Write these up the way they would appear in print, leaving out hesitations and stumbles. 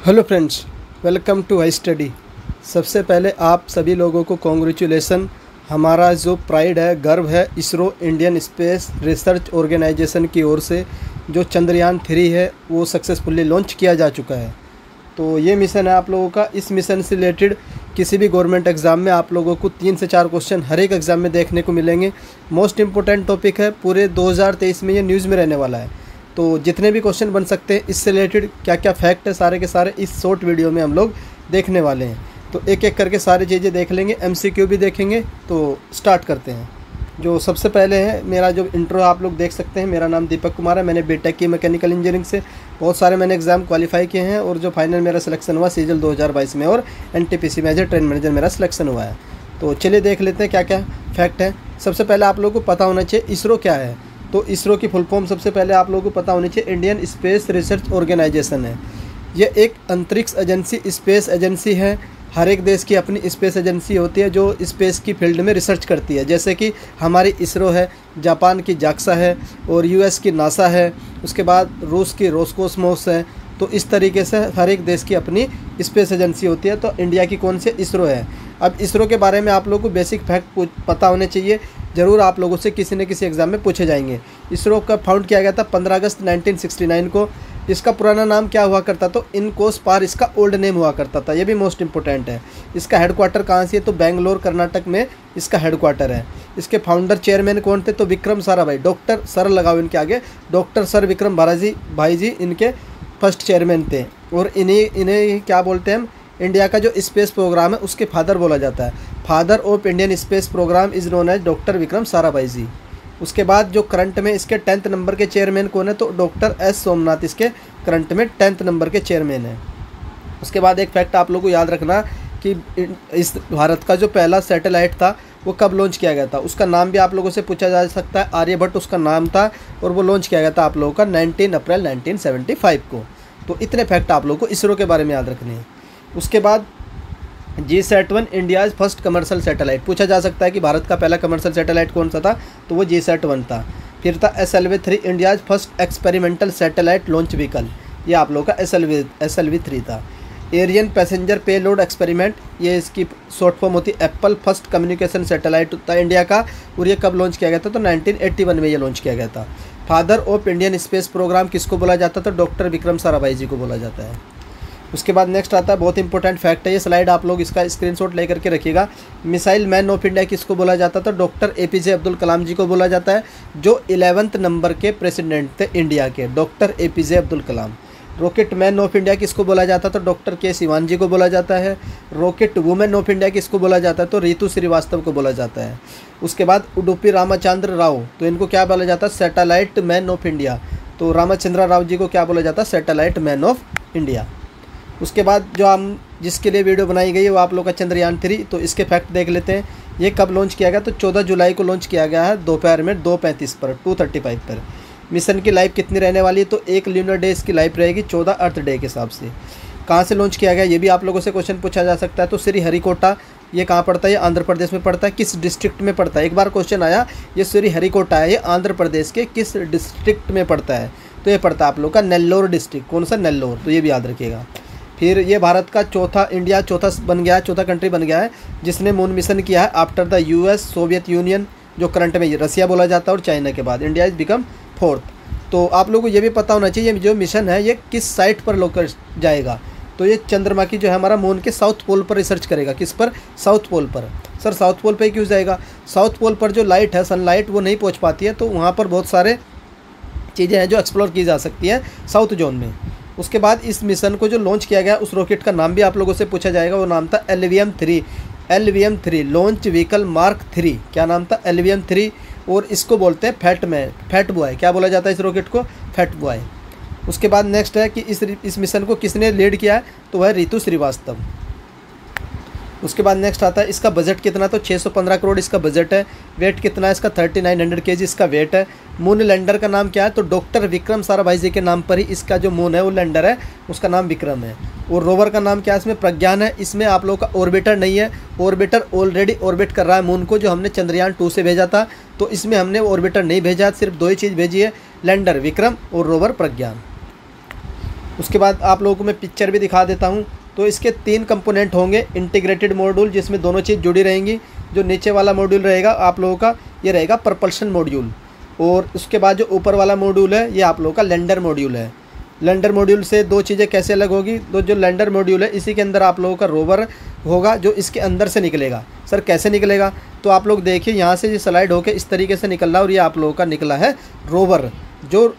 Hello friends, welcome to I study. सबसे पहले आप सभी लोगों को कॉन्ग्रेचुलेसन। हमारा जो प्राइड है, गर्व है, ISRO Indian space research organisation की ओर से जो चंद्रयान 3 है वो सक्सेसफुली लॉन्च किया जा चुका है। तो ये मिशन है आप लोगों का। इस मिशन से रिलेटेड किसी भी गवर्नमेंट एग्ज़ाम में आप लोगों को 3 से 4 क्वेश्चन हर एक एग्ज़ाम में देखने को मिलेंगे। मोस्ट इम्पोर्टेंट टॉपिक है, पूरे 2023 में ये न्यूज़ में रहने वाला है। तो जितने भी क्वेश्चन बन सकते हैं इससे रिलेटेड क्या क्या फैक्ट है सारे के सारे इस शॉर्ट वीडियो में हम लोग देखने वाले हैं। तो एक एक करके सारी चीज़ें देख लेंगे, MCQ भी देखेंगे। तो स्टार्ट करते हैं। जो सबसे पहले है, मेरा जो इंट्रो आप लोग देख सकते हैं। मेरा नाम दीपक कुमार है। मैंने बीटेक की मैकेनिकल इंजीनियरिंग से। बहुत सारे मैंने एग्ज़ाम क्वालिफाई किए हैं और जो फाइनल मेरा सिलेक्शन हुआ सीजल 2022 में, और NTPC में एज ए ट्रेन मैनेजर मेरा सिलेक्शन हुआ है। तो चलिए देख लेते हैं क्या क्या फैक्ट है। सबसे पहले आप लोगों को पता होना चाहिए इसरो क्या है। तो इसरो की फुल फॉर्म सबसे पहले आप लोगों को पता होनी चाहिए, इंडियन स्पेस रिसर्च ऑर्गेनाइजेशन है। ये एक अंतरिक्ष एजेंसी, स्पेस एजेंसी है। हर एक देश की अपनी स्पेस एजेंसी होती है जो स्पेस की फील्ड में रिसर्च करती है। जैसे कि हमारी इसरो है, जापान की जाक्सा है, और US की नासा है, उसके बाद रूस की रोसकोसमोस है। तो इस तरीके से हर एक देश की अपनी स्पेस एजेंसी होती है। तो इंडिया की कौन सी? इसरो है। अब इसरो के बारे में आप लोगों को बेसिक फैक्ट पता होने चाहिए, ज़रूर आप लोगों से किसी न किसी एग्ज़ाम में पूछे जाएंगे। इसरो का फाउंड किया गया था 15 अगस्त 1969 को। इसका पुराना नाम क्या हुआ करता? तो इनकोस पार इसका ओल्ड नेम हुआ करता था। ये भी मोस्ट इंपॉर्टेंट है। इसका हेडक्वार्टर कहाँ से है? तो बेंगलोर कर्नाटक में इसका हेडक्वार्टर है। इसके फाउंडर चेयरमैन कौन थे? तो विक्रम साराभाई, डॉक्टर सर लगाओ इनके आगे, डॉक्टर सर विक्रम भाई जी इनके फर्स्ट चेयरमैन थे। और इन्हें क्या बोलते हैं हम? इंडिया का जो स्पेस प्रोग्राम है उसके फादर बोला जाता है। Father of Indian space programme is known as doctor Vikram Sarabhai ji. उसके बाद जो करंट में इसके 10th नंबर के चेयरमैन कौन है? तो डॉक्टर S सोमनाथ इसके करंट में 10th नंबर के चेयरमैन हैं। उसके बाद एक फैक्ट आप लोगों को याद रखना कि इस भारत का जो पहला सैटेलाइट था वो कब लॉन्च किया गया था। उसका नाम भी आप लोगों से पूछा जा सकता है। आर्यभट्ट उसका नाम था, और वो लॉन्च किया गया था आप लोगों का 19 अप्रैल 1975 को। तो इतने फैक्ट आप लोगों को इसरो के बारे में याद रखने हैं। उसके बाद GSAT-1 India's first commercial satellite पूछा जा सकता है कि भारत का पहला कमर्शियल सैटेलाइट कौन सा था? तो वो GSAT-1 था। फिर था SLV-3 India's first experimental satellite launch vehicle, ये आप लोगों का SLV-3 था। एरियन पैसेंजर पेलोड एक्सपेरिमेंट, ये इसकी शॉर्ट फॉर्म होती है एप्पल फर्स्ट कम्युनिकेशन सैटेलाइट था इंडिया का, और ये कब लॉन्च किया गया था? तो 1981 में ये लॉन्च किया गया था। Father of Indian space programme किसको बोला जाता था? डॉक्टर विक्रम साराभाई जी को बोला जाता है। उसके बाद नेक्स्ट आता है, बहुत इंपॉर्टेंट फैक्ट है ये स्लाइड, आप लोग इसका स्क्रीनशॉट लेकर के रखिएगा। मिसाइल मैन ऑफ इंडिया किसको बोला जाता था? डॉक्टर APJ अब्दुल कलाम जी को बोला जाता है, जो 11th नंबर के प्रेसिडेंट थे इंडिया के, doctor APJ Abdul Kalam. Rocket man of India किसको बोला जाता था? डॉक्टर K सिवान जी को बोला जाता है। रॉकेट वुमेन ऑफ इंडिया किसको बोला जाता है? तो रितु श्रीवास्तव को बोला जाता है। उसके बाद उडुपी रामचंद्र राव, तो इनको क्या बोला जाता है? Satellite man of India. तो रामचंद्र राव जी को क्या बोला जाता है? Satellite man of India. उसके बाद जो हम जिसके लिए वीडियो बनाई गई है वो आप लोग का चंद्रयान 3। तो इसके फैक्ट देख लेते हैं। ये कब लॉन्च किया गया? तो 14 जुलाई को लॉन्च किया गया है, दोपहर में 2:35 पर, 2:35 पर। मिशन की लाइफ कितनी रहने वाली है? तो 1 ल्यूनर डे इसकी लाइफ रहेगी, 14 अर्थ डे के हिसाब से। कहाँ से लॉन्च किया गया ये भी आप लोगों से क्वेश्चन पूछा जा सकता है। तो श्रीहरिकोटा, ये कहाँ पड़ता है? ये आंध्र प्रदेश में पड़ता है। किस डिस्ट्रिक्ट में पड़ता है? एक बार क्वेश्चन आया, ये श्रीहरिकोटा है, ये आंध्र प्रदेश के किस डिस्ट्रिक्ट में पड़ता है? तो ये पड़ता है आप लोग का नेल्लोर डिस्ट्रिक्ट। कौन सा? नेल्लोर। तो ये भी याद रखिएगा। फिर ये भारत का इंडिया चौथा बन गया है, चौथा कंट्री बन गया है जिसने मून मिशन किया है after the US, Soviet union, जो करंट में रसिया बोला जाता है, और चाइना के बाद इंडिया इज बिकम 4th। तो आप लोगों को ये भी पता होना चाहिए जो मिशन है ये किस साइट पर लोकर जाएगा। तो ये चंद्रमा की जो है हमारा मून के साउथ पोल पर रिसर्च करेगा। किस पर? साउथ पोल पर। सर साउथ पोल पर क्यों जाएगा? साउथ पोल पर जो लाइट है, सनलाइट, वो नहीं पहुँच पाती है, तो वहाँ पर बहुत सारे चीज़ें हैं जो एक्सप्लोर की जा सकती हैं साउथ जोन में। उसके बाद इस मिशन को जो लॉन्च किया गया उस रॉकेट का नाम भी आप लोगों से पूछा जाएगा। वो नाम था LVM-3 लॉन्च व्हीकल मार्क 3। क्या नाम था? LVM-3। और इसको बोलते हैं फैट बॉय। क्या बोला जाता है इस रॉकेट को? Fat boy. उसके बाद नेक्स्ट है कि इस मिशन को किसने लीड किया है? तो वह रितु श्रीवास्तव। उसके बाद नेक्स्ट आता है इसका बजट कितना? तो 615 करोड़ इसका बजट है। वेट कितना है इसका? 3900 kg इसका वेट है। मून लैंडर का नाम क्या है? तो डॉक्टर विक्रम साराभाई जी के नाम पर ही इसका जो मून है वो लैंडर है, उसका नाम विक्रम है। और रोवर का नाम क्या है? इसमें प्रज्ञान है। इसमें आप लोगों का ऑर्बिटर नहीं है। ऑर्बिटर ऑलरेडी ऑर्बिट कर रहा है मून को, जो हमने चंद्रयान 2 से भेजा था। तो इसमें हमने ऑर्बिटर नहीं भेजा, सिर्फ 2 ही चीज़ भेजी है, लैंडर विक्रम और रोवर प्रज्ञान। उसके बाद आप लोगों को मैं पिक्चर भी दिखा देता हूँ। तो इसके 3 कंपोनेंट होंगे। इंटीग्रेटेड मॉड्यूल जिसमें दोनों चीज़ जुड़ी रहेंगी। जो नीचे वाला मॉड्यूल रहेगा आप लोगों का ये रहेगा प्रपल्शन मॉड्यूल, और उसके बाद जो ऊपर वाला मॉड्यूल है ये आप लोगों का लैंडर मॉड्यूल है। लैंडर मॉड्यूल से 2 चीज़ें कैसे अलग होगी, तो जो लैंडर मॉड्यूल है इसी के अंदर आप लोगों का रोवर होगा जो इसके अंदर से निकलेगा। सर कैसे निकलेगा, तो आप लोग देखिए यहाँ से ये स्लाइड होकर इस तरीके से निकल रहा है और ये आप लोगों का निकला है रोवर, जो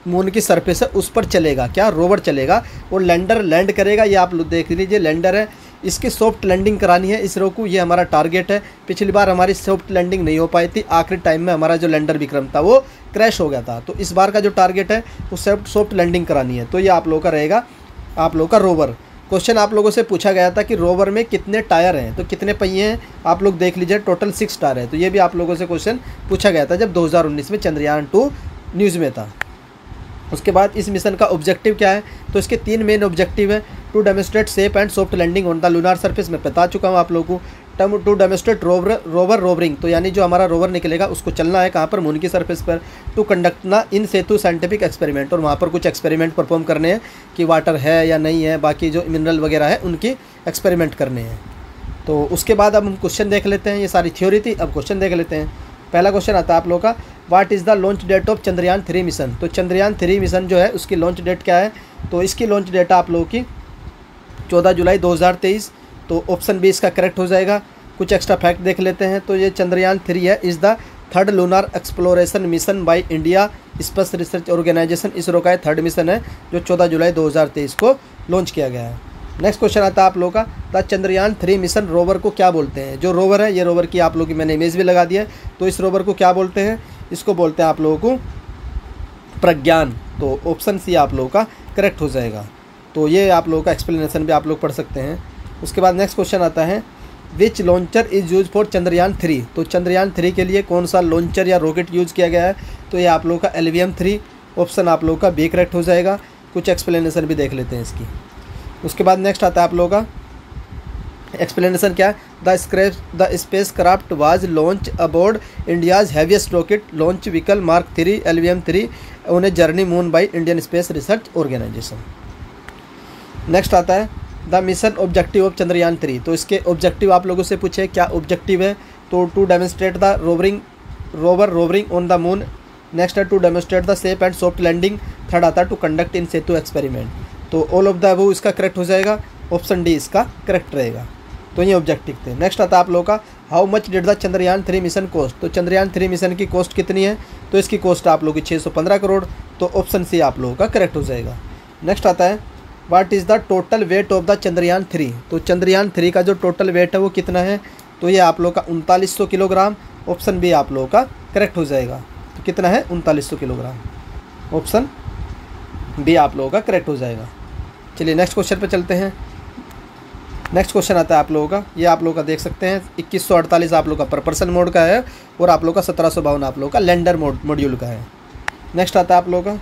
मून की सरफेस है उस पर चलेगा। क्या, रोवर चलेगा और लैंडर लैंड करेगा। ये आप लोग देख लीजिए लैंडर है, इसकी सॉफ्ट लैंडिंग करानी है इसरो को, ये हमारा टारगेट है। पिछली बार हमारी सॉफ्ट लैंडिंग नहीं हो पाई थी, आखिरी टाइम में हमारा जो लैंडर विक्रम था वो क्रैश हो गया था। तो इस बार का जो टारगेट है वो सॉफ्ट लैंडिंग करानी है। तो ये आप लोगों का रहेगा आप लोगों का रोवर। क्वेश्चन आप लोगों से पूछा गया था कि रोवर में कितने टायर हैं, तो कितने पहिए हैं आप लोग देख लीजिए, टोटल 6 टायर है। तो ये भी आप लोगों से क्वेश्चन पूछा गया था जब 2019 में चंद्रयान 2 न्यूज़ में था। उसके बाद इस मिशन का ऑब्जेक्टिव क्या है, तो इसके 3 मेन ऑब्जेक्टिव है। To demonstrate safe and soft landing on the lunar surface, मैं बता चुका हूँ आप लोगों को। टू डेमोस्ट्रेट रोवर रोवरिंग, तो यानी जो हमारा रोवर निकलेगा उसको चलना है कहाँ पर, मून की सरफेस पर। टू कंडक्ट ना इन सेतु साइंटिफिक एक्सपेरिमेंट, और वहाँ पर कुछ एक्सपेरिमेंट परफॉर्म करने हैं कि वाटर है या नहीं है, बाकी जो मिनरल वगैरह है उनकी एक्सपेरिमेंट करने हैं। तो उसके बाद अब हम क्वेश्चन देख लेते हैं। ये सारी थ्योरी थी, अब क्वेश्चन देख लेते हैं। पहला क्वेश्चन आता है आप लोगों का, what is the launch date of Chandrayaan 3 mission. तो चंद्रयान 3 मिशन जो है उसकी लॉन्च डेट क्या है, तो इसकी लॉन्च डेट आप लोगों की 14 जुलाई 2023। तो ऑप्शन बी इसका करेक्ट हो जाएगा। कुछ एक्स्ट्रा फैक्ट देख लेते हैं। तो ये चंद्रयान 3 है, is the 3rd lunar exploration mission by India space research organisation, ISRO का 3rd मिशन है जो 14 जुलाई 2023 को लॉन्च किया गया है। नेक्स्ट क्वेश्चन आता है आप लोगों का, द चंद्रयान 3 मिशन रोवर को क्या बोलते हैं। जो रोवर है, ये रोवर की आप लोगों की मैंने इमेज भी लगा दी है। तो इस रोवर को क्या बोलते हैं, इसको बोलते हैं आप लोगों को प्रज्ञान। तो ऑप्शन सी आप लोगों का करेक्ट हो जाएगा। तो ये आप लोगों का एक्सप्लेनेशन भी आप लोग पढ़ सकते हैं। उसके बाद नेक्स्ट क्वेश्चन आता है, which launcher is use for Chandrayaan 3। तो चंद्रयान 3 के लिए कौन सा लॉन्चर या रॉकेट यूज़ किया गया है, तो ये आप लोगों का LVM-3, ऑप्शन आप लोगों का बी करेक्ट हो जाएगा। कुछ एक्सप्लेनेशन भी देख लेते हैं इसकी। उसके बाद नेक्स्ट आता है आप लोगों का एक्सप्लेनेशन क्या है, the spacecraft was launch aboard India's heaviest rocket launch vehicle mark 3 LVM-3 on a journey moon by Indian space research organisation. Next आता है the mission objective of Chandrayaan 3। तो इसके ऑब्जेक्टिव आप लोगों से पूछे क्या ऑब्जेक्टिव है, तो to demonstrate the rover roving on the moon. Next है to demonstrate the safe and soft landing. Third आता है to conduct in situ experiment. तो ऑल ऑफ द अबव इसका करेक्ट हो जाएगा, ऑप्शन डी इसका करेक्ट रहेगा। तो ये ऑब्जेक्टिव थे। नेक्स्ट आता है आप लोगों का, how much did the Chandrayaan 3 mission cost. तो चंद्रयान 3 मिशन की कॉस्ट कितनी है, तो इसकी कॉस्ट आप लोगों की 615 करोड़। तो ऑप्शन सी आप लोगों का करेक्ट हो जाएगा। नेक्स्ट आता है, what is the total weight of the Chandrayaan 3। तो चंद्रयान 3 का जो टोटल वेट है वो कितना है, तो ये आप लोगों का 3900 किलोग्राम। ऑप्शन बी आप लोगों का करेक्ट हो जाएगा। तो कितना है, 3900 किलोग्राम। ऑप्शन बी आप लोगों का करेक्ट हो जाएगा। चलिए नेक्स्ट क्वेश्चन पे चलते हैं। नेक्स्ट क्वेश्चन आता है आप लोगों का, ये आप लोगों का देख सकते हैं 2148 आप लोगों का प्रपल्शन मोड का है और आप लोगों का 1752 आप लोगों का लैंडर मॉड्यूल का है। नेक्स्ट आता है आप लोगों का,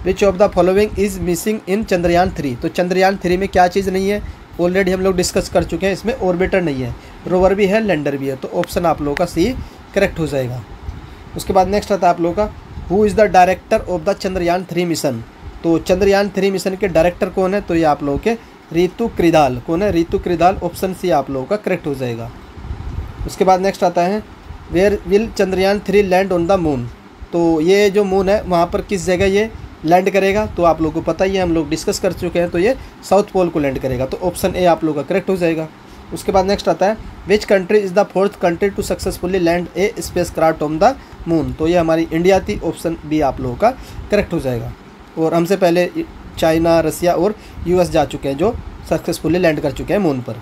which of the following is missing in Chandrayaan 3। तो चंद्रयान 3 में क्या चीज़ नहीं है, ऑलरेडी हम लोग डिस्कस कर चुके हैं। इसमें ऑर्बिटर नहीं है, रोवर भी है, लैंडर भी है। तो ऑप्शन आप लोगों का सी करेक्ट हो जाएगा। उसके बाद नेक्स्ट आता है आप लोगों का, who is the director of the Chandrayaan 3 mission. तो चंद्रयान 3 मिशन के डायरेक्टर कौन है, तो ये आप लोगों के रितु कृदाल। कौन है, रितु कृदाल। ऑप्शन सी आप लोगों का करेक्ट हो जाएगा। उसके बाद नेक्स्ट आता है, where will Chandrayaan 3 land on the moon. तो ये जो मून है वहाँ पर किस जगह ये लैंड करेगा, तो आप लोगों को पता ही है, हम लोग डिस्कस कर चुके हैं। तो ये साउथ पोल को लैंड करेगा। तो ऑप्शन ए आप लोगों का करेक्ट हो जाएगा। उसके बाद नेक्स्ट आता है, which country is the 4th country to successfully land a spacecraft on the moon. तो ये हमारी इंडिया थी। ऑप्शन बी आप लोगों का करेक्ट हो जाएगा। और हमसे पहले चाइना, रसिया और US जा चुके हैं जो सक्सेसफुली लैंड कर चुके हैं मून पर।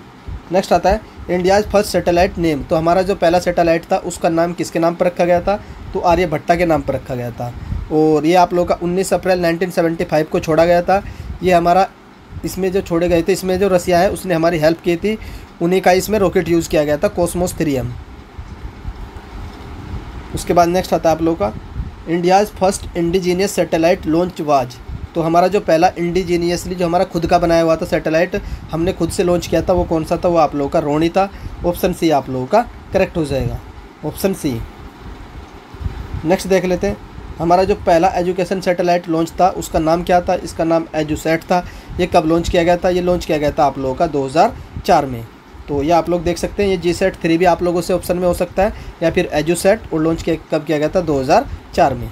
नेक्स्ट आता है, इंडियाज़ फर्स्ट सैटेलाइट नेम। तो हमारा जो पहला सैटेलाइट था उसका नाम किसके नाम पर रखा गया था, तो आर्यभट्टा के नाम पर रखा गया था। और ये आप लोगों का 19 अप्रैल 1975 को छोड़ा गया था। ये हमारा इसमें जो छोड़े गए थे, इसमें जो रसिया है उसने हमारी हेल्प की थी, उन्हीं का इसमें रॉकेट यूज़ किया गया था, कॉस्मोस 3M। उसके बाद नेक्स्ट आता है आप लोगों का, India's first indigenous satellite launch was. तो हमारा जो पहला इंडिजीनियसली जो हमारा खुद का बनाया हुआ था सैटेलाइट, हमने खुद से लॉन्च किया था, वो कौन सा था, वो आप लोगों का रोनी था। ऑप्शन सी आप लोगों का करेक्ट हो जाएगा। Option C. नेक्स्ट देख लेते हैं, हमारा जो पहला एजुकेशन सैटेलाइट लॉन्च था उसका नाम क्या था? इसका नाम एजुसैट था। ये कब लॉन्च किया गया था? ये लॉन्च किया गया था आप लोगों का 2004 में। तो ये आप लोग देख सकते हैं, ये GSAT-3 भी आप लोगों से ऑप्शन में हो सकता है, या फिर एजुसैट, और लॉन्च कब किया गया था? 2004 में।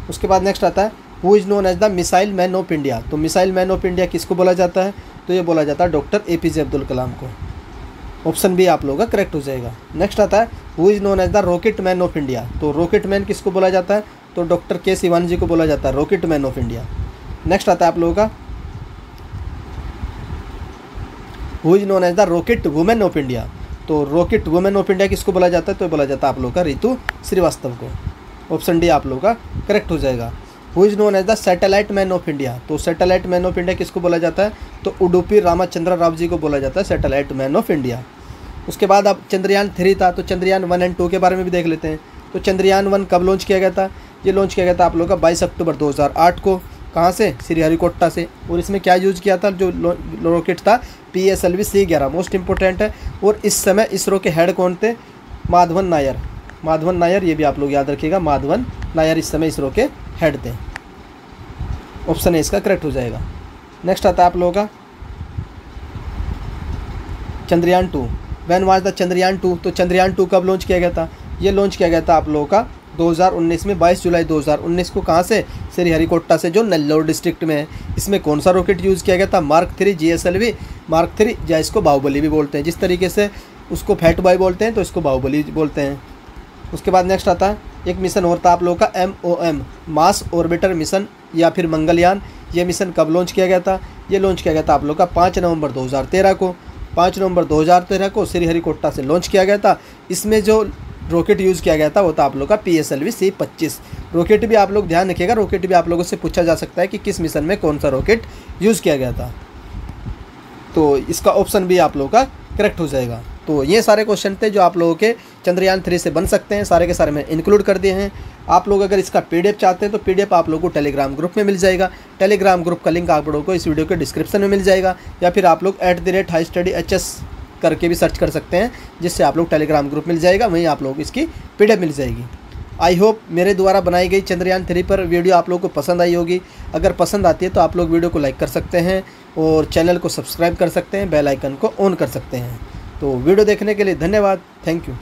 उसके बाद नेक्स्ट आता है who is known as the missile man of India. तो मिसाइल मैन ऑफ इंडिया किसको बोला जाता है? तो ये बोला जाता है डॉक्टर APJ अब्दुल कलाम को। ऑप्शन बी आप लोगों का करेक्ट हो जाएगा। नेक्स्ट आता है who is known as the rocket man of India. तो रॉकेट मैन किसको बोला जाता है? तो डॉक्टर K सिवान जी को बोला जाता है rocket man of India. Next आता है आप लोगों का who is known as the rocket women of India. तो रॉकेट वुमेन ऑफ इंडिया किसको बोला जाता है? तो बोला जाता है आप लोगों का रितु श्रीवास्तव को। ऑप्शन डी आप लोगों का करेक्ट हो जाएगा। Who is known as the satellite man of India. तो सैटेलाइट मैन ऑफ इंडिया किसको बोला जाता है? तो उडुपी रामचंद्र राव जी को बोला जाता है सैटेलाइट मैन ऑफ इंडिया। उसके बाद अब चंद्रयान-3 था, तो चंद्रयान 1 एंड 2 के बारे में भी देख लेते हैं। तो चंद्रयान 1 कब लॉन्च किया गया था? ये लॉन्च किया गया था आप लोगों का 22 अक्टूबर 2008 को। कहाँ से? श्रीहरिकोटा से। और इसमें क्या यूज़ किया था? जो रॉकेट था PSLV C11, मोस्ट इंपॉर्टेंट है। और इस समय इसरो के हेड कौन थे? माधवन नायर। माधवन नायर, ये भी आप लोग याद रखिएगा, माधवन नायर इस समय इसरो के हेड थे। ऑप्शन ए इसका करेक्ट हो जाएगा। नेक्स्ट आता है आप लोगों का Chandrayaan-2. When was the Chandrayaan-2. तो चंद्रयान-2 कब लॉन्च किया गया था? ये लॉन्च किया गया था आप लोगों का 2019 में, 22 जुलाई 2019 को। कहाँ से? श्रीहरिकोटा से, जो नेल्लोर डिस्ट्रिक्ट में है। इसमें कौन सा रॉकेट यूज़ किया गया था? मार्क 3 GSLV Mark 3, या इसको बाहुबली भी बोलते हैं। जिस तरीके से उसको फैट बॉय बोलते हैं तो इसको बाहुबली बोलते हैं। उसके बाद नेक्स्ट आता है एक मिशन और था आप लोगों का MOM, मास ऑर्बिटर मिशन, या फिर मंगलयान। ये मिशन कब लॉन्च किया गया था? ये लॉन्च किया गया था आप लोगों का 5 नवंबर 2013 को। 5 नवंबर 2013 को श्रीहरिकोटा से लॉन्च किया गया था। इसमें जो रॉकेट यूज़ किया गया था वो था आप लोगों का PSLV C25 रॉकेट। भी आप लोग ध्यान रखिएगा, रॉकेट भी आप लोगों से पूछा जा सकता है कि किस मिशन में कौन सा रॉकेट यूज़ किया गया था। तो इसका ऑप्शन भी आप लोगों का करेक्ट हो जाएगा। तो ये सारे क्वेश्चन थे जो आप लोगों के चंद्रयान-3 से बन सकते हैं, सारे के सारे मैं इंक्लूड कर दिए हैं। आप लोग अगर इसका PDF चाहते हैं तो PDF आप लोगों को टेलीग्राम ग्रुप में मिल जाएगा। टेलीग्राम ग्रुप का लिंक आप लोगों को इस वीडियो के डिस्क्रिप्शन में मिल जाएगा, या फिर आप लोग @HighStudyHS करके भी सर्च कर सकते हैं, जिससे आप लोग टेलीग्राम ग्रुप मिल जाएगा, वहीं आप लोगों को इसकी PDF मिल जाएगी। आई होप मेरे द्वारा बनाई गई चंद्रयान-3 पर वीडियो आप लोगों को पसंद आई होगी। अगर पसंद आती है तो आप लोग वीडियो को लाइक कर सकते हैं और चैनल को सब्सक्राइब कर सकते हैं, बेल आइकन को ऑन कर सकते हैं। तो वीडियो देखने के लिए धन्यवाद। Thank you.